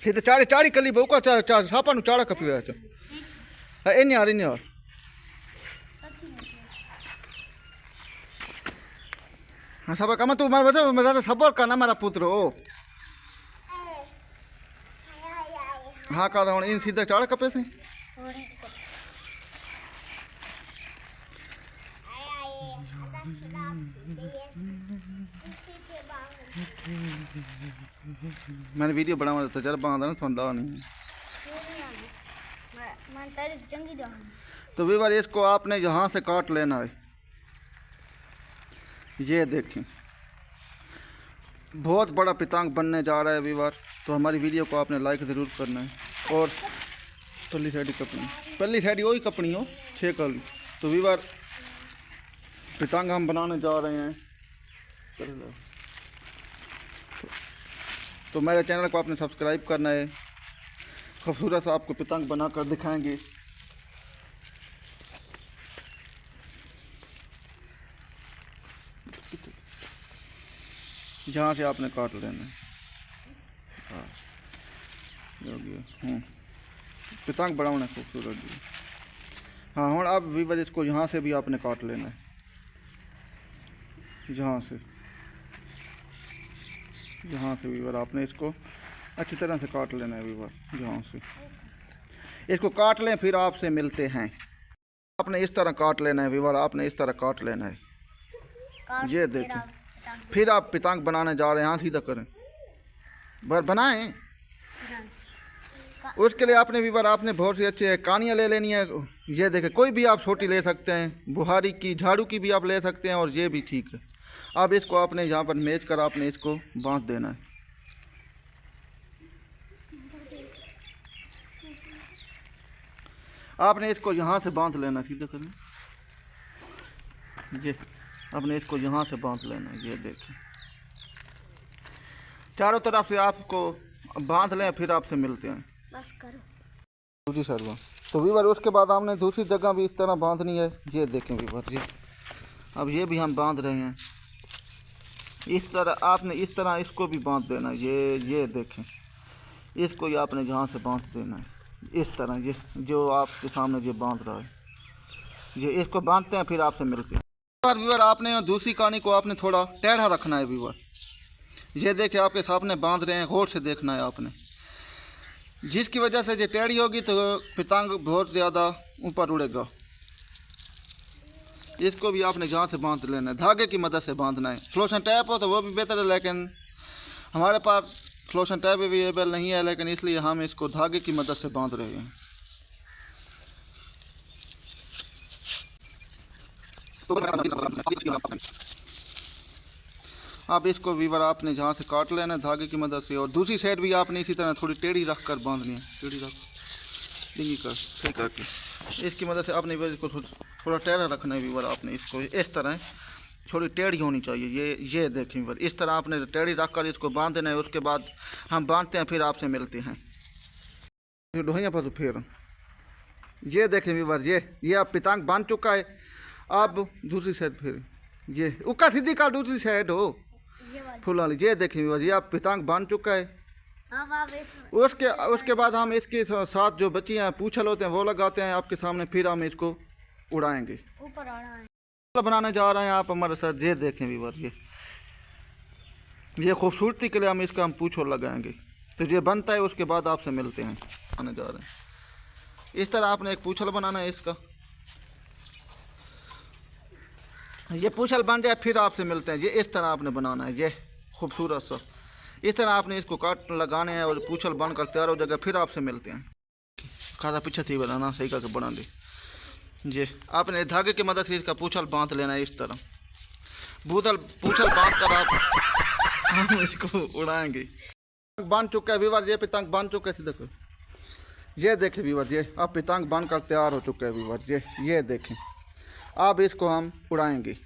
सीधे चाड़ी चाड़ी कली बहुका सापा नु चाड़ा कपी हुआ इन यार हाँ सब कम तू मार बता मैं सबर करना मेरा पुत्र हो हाँ का इन सीधे चाड़ कपे से मैंने वीडियो बनावा तो चल बांधा ना थोड़ा नहीं तो वीवर इसको आपने यहाँ से काट लेना है। ये देखें बहुत बड़ा पितांग बनने जा रहा है वीवर। तो हमारी वीडियो को आपने लाइक ज़रूर करना है। और पल्ली साइड वही कपनी हो 6 कली। तो वीवर पितांग हम बनाने जा रहे हैं। तो मेरे चैनल को आपने सब्सक्राइब करना है। खूबसूरत सा आपको पितांग बना कर दिखाएंगे। जहाँ से आपने काट लेना है। पितांग बनाना खूबसूरत जी। हाँ हूँ अब वीवर इसको यहाँ से भी आपने काट लेना है। जहाँ से वीवर आपने इसको अच्छी तरह से काट लेना है वीवर। जहाँ से इसको काट लें फिर आपसे मिलते हैं। आपने इस तरह काट लेना है वीवर। आपने इस तरह काट लेना है। ये देखें फिर आप पितांग बनाने जा रहे हैं। यहाँ सीधा करें बनाएं। उसके लिए आपने वीवर आपने बहुत सी अच्छे कहानियाँ ले लेनी है। ये देखें कोई भी आप छोटी ले सकते हैं। बुहारी की झाड़ू की भी आप ले सकते हैं और ये भी ठीक है। अब इसको आपने यहाँ पर मेज कर आपने इसको बांध देना है। आपने इसको यहाँ से बांध लेना है। सीधा करें ये आपने इसको यहाँ से बांध लेना है। ये देखिए चारों तरफ से आपको बांध लें फिर आपसे मिलते हैं। बस करो जी सर। तो वीवर उसके बाद हमने दूसरी जगह भी इस तरह बांधनी है। ये देखें वीवर जी अब ये भी हम बांध रहे हैं। इस तरह आपने इस तरह इसको भी बांध देना है। ये देखें इसको ये आपने जहाँ से बांध देना है। इस तरह ये जो आपके सामने ये बांध रहा है। ये इसको बांधते हैं फिर आपसे मिलते हैं। वीवर आपने दूसरी कहानी को आपने थोड़ा टेढ़ा रखना है वीवर। ये देखिए आपके सामने बांध रहे हैं। गौर से देखना है आपने। जिसकी वजह से ये टेढ़ी होगी तो पितांग बहुत ज़्यादा ऊपर उड़ेगा। इसको भी आपने जहाँ से बांध लेना है। धागे की मदद से बांधना है। फ्लोशन टैप हो तो वो भी बेहतर है लेकिन हमारे पास फ्लोशन टैप अवेलेबल नहीं है लेकिन इसलिए हम इसको धागे की मदद से बांध रहे हैं। अब इसको वीवर आपने जहाँ से काट लेना है धागे की मदद से। और दूसरी साइड भी आपने इसी तरह थोड़ी टेढ़ी रख कर बांधनी है। टेढ़ी रख डिंगी कर सही करके इसकी मदद से आपने इसको थोड़ा टेढ़ा रखना है वीवर। आपने इसको इस तरह थोड़ी टेढ़ी होनी चाहिए। ये देखें वीवर इस तरह आपने टेढ़ी रख कर इसको बांध देना है। उसके बाद हम बांधते हैं फिर आपसे मिलते हैं। ढोइया पर फिर ये देखें वीवर ये आप पितांग बांध चुका है। अब दूसरी साइड फिर ये उका सीधी का दूसरी साइड हो फुल वाली। ये देखें वीवर ये आप पितांग बांध चुका है। उसके बाद हम इसके साथ जो बच्ची हैं पूछल होते हैं वो लगाते हैं आपके सामने। फिर हम इसको उड़ाएंगे। ऊपर बनाने जा रहे हैं आप हमारे साथ। ये देखें वीवर ये खूबसूरती के लिए हम इसका पूछो लगाएंगे। तो ये बनता है उसके बाद आपसे मिलते हैं। आने जा रहे हैं इस तरह आपने एक पूछल बनाना है इसका। ये पूछल बन जाए फिर आपसे मिलते हैं। ये इस तरह आपने बनाना है। ये खूबसूरत सा इस तरह आपने इसको काट लगाने हैं और पूछल बन कर तैयार हो जाएगा। फिर आपसे मिलते हैं। खासा पीछे थी बनाना सही करके बना दे। ये आपने धागे की मदद से इसका पूछल बांध लेना है। इस तरह पूछल बांध कर आप हम इसको उड़ाएंगे। बांध चुका है वीवर ये पितांग बांध चुका है। देखो ये देखें वीवर ये अब पितांग बांध कर तैयार हो चुका है वीवर। ये देखें अब इसको हम उड़ाएंगे।